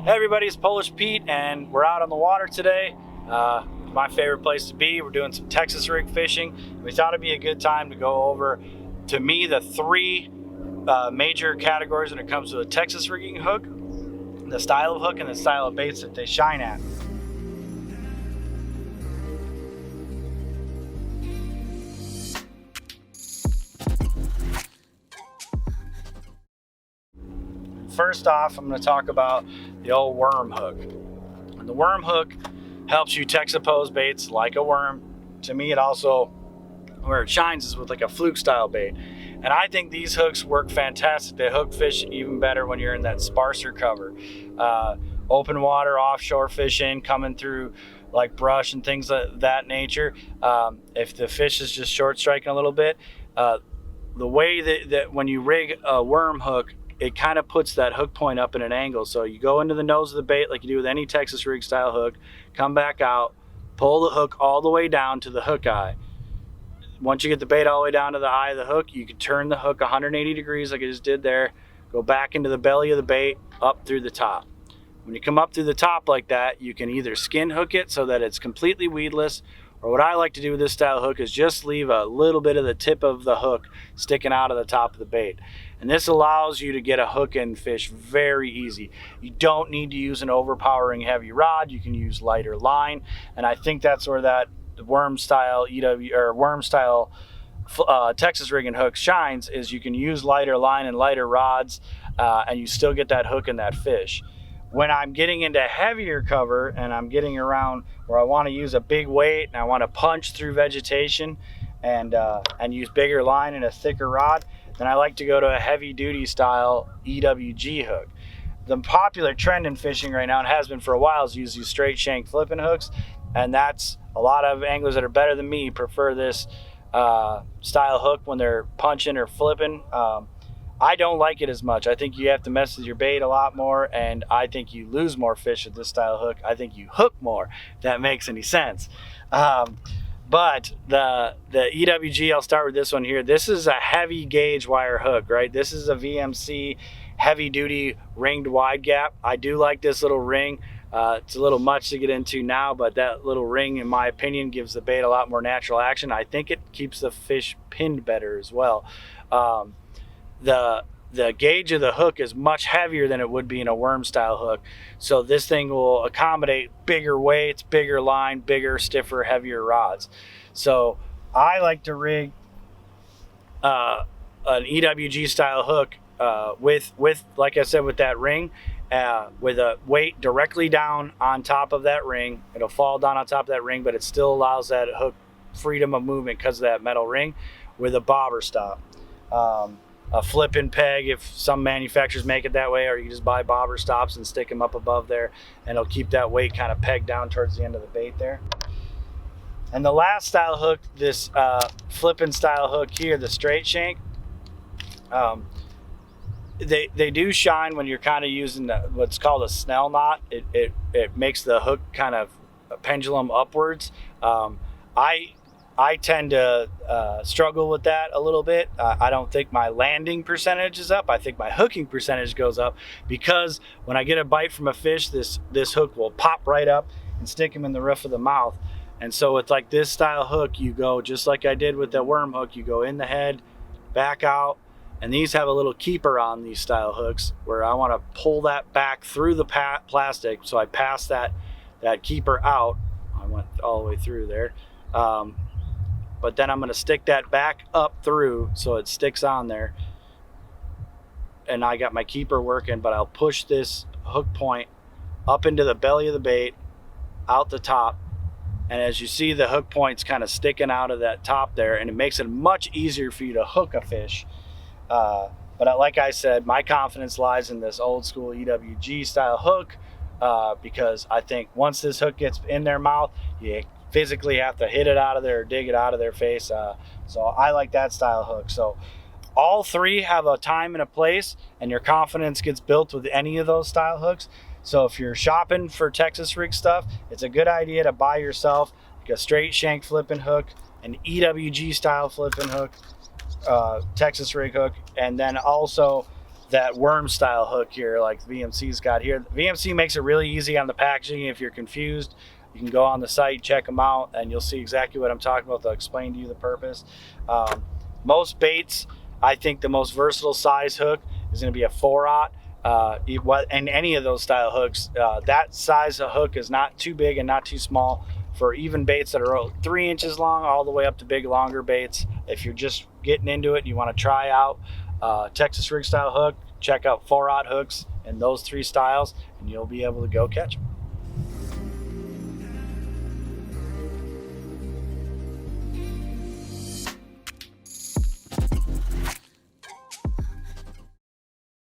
Hey everybody, it's Polish Pete and we're out on the water today. My favorite place to be. We're doing some Texas rig fishing. We thought it'd be a good time to go over, to me, the three major categories when it comes to a Texas rigging hook: the style of hook and the style of baits that they shine at. First off, I'm going to talk about the old worm hook. And the worm hook helps you texapose baits like a worm. To me, it also, where it shines is with like a fluke style bait. And I think these hooks work fantastic. They hook fish even better when you're in that sparser cover. Open water, offshore fishing, coming through like brush and things of that nature. If the fish is just short striking a little bit, the way that when you rig a worm hook, it kind of puts that hook point up in an angle. So you go into the nose of the bait like you do with any Texas rig style hook, come back out, pull the hook all the way down to the hook eye. Once you get the bait all the way down to the eye of the hook, you can turn the hook 180 degrees like I just did there, go back into the belly of the bait, up through the top. When you come up through the top like that, you can either skin hook it so that it's completely weedless, or what I like to do with this style hook is just leave a little bit of the tip of the hook sticking out of the top of the bait. And this allows you to get a hook and fish very easy. You don't need to use an overpowering heavy rod. You can use lighter line. And I think that's where that worm style Texas rigging hook shines, is you can use lighter line and lighter rods and you still get that hook and that fish. When I'm getting into heavier cover and I'm getting around where I want to use a big weight and I want to punch through vegetation and use bigger line and a thicker rod, then I like to go to a heavy duty style EWG hook. The popular trend in fishing right now, and has been for a while, is use these straight shank flipping hooks, and that's a lot of anglers that are better than me prefer this style hook when they're punching or flipping. I don't like it as much. I think you have to mess with your bait a lot more, and I think you lose more fish with this style hook. I think you hook more, if that makes any sense. But the EWG, I'll start with this one here. This is a heavy gauge wire hook, right? This is a VMC heavy duty ringed wide gap. I do like this little ring. It's a little much to get into now, but that little ring, in my opinion, gives the bait a lot more natural action. I think it keeps the fish pinned better as well. The gauge of the hook is much heavier than it would be in a worm style hook. So this thing will accommodate bigger weights, bigger line, bigger, stiffer, heavier rods. So I like to rig an EWG style hook with, like I said, with that ring, with a weight directly down on top of that ring. It'll fall down on top of that ring, but it still allows that hook freedom of movement because of that metal ring, with a bobber stop. A flip and peg, if some manufacturers make it that way, or you just buy bobber stops and stick them up above there, and it'll keep that weight kind of pegged down towards the end of the bait there. And the last style hook, this flipping style hook here, the straight shank, they do shine when you're kind of using what's called a Snell knot. It makes the hook kind of pendulum upwards. I tend to struggle with that a little bit. I don't think my landing percentage is up. I think my hooking percentage goes up, because when I get a bite from a fish, this hook will pop right up and stick him in the roof of the mouth. And so with like this style hook, you go just like I did with the worm hook. You go in the head, back out, and these have a little keeper on these style hooks where I want to pull that back through the plastic. So I pass that keeper out. I went all the way through there. But then I'm going to stick that back up through so it sticks on there. And I got my keeper working, but I'll push this hook point up into the belly of the bait, out the top. And as you see, the hook point's kind of sticking out of that top there, and it makes it much easier for you to hook a fish. But like I said, my confidence lies in this old school EWG style hook, because I think once this hook gets in their mouth, you physically have to hit it out of there or dig it out of their face. So I like that style hook. So all three have a time and a place, and your confidence gets built with any of those style hooks. So if you're shopping for Texas rig stuff, it's a good idea to buy yourself like a straight shank flipping hook, an EWG style flipping hook, Texas rig hook, and then also that worm style hook here, like VMC's got here. VMC makes it really easy on the packaging. If you're confused, you can go on the site, check them out, and you'll see exactly what I'm talking about. They'll explain to you the purpose. Most baits, I think the most versatile size hook is going to be a 4/0. And any of those style hooks, that size of hook is not too big and not too small for even baits that are 3 inches long all the way up to big, longer baits. If you're just getting into it and you want to try out Texas rig style hook, check out 4/0 hooks and those 3 styles, and you'll be able to go catch them.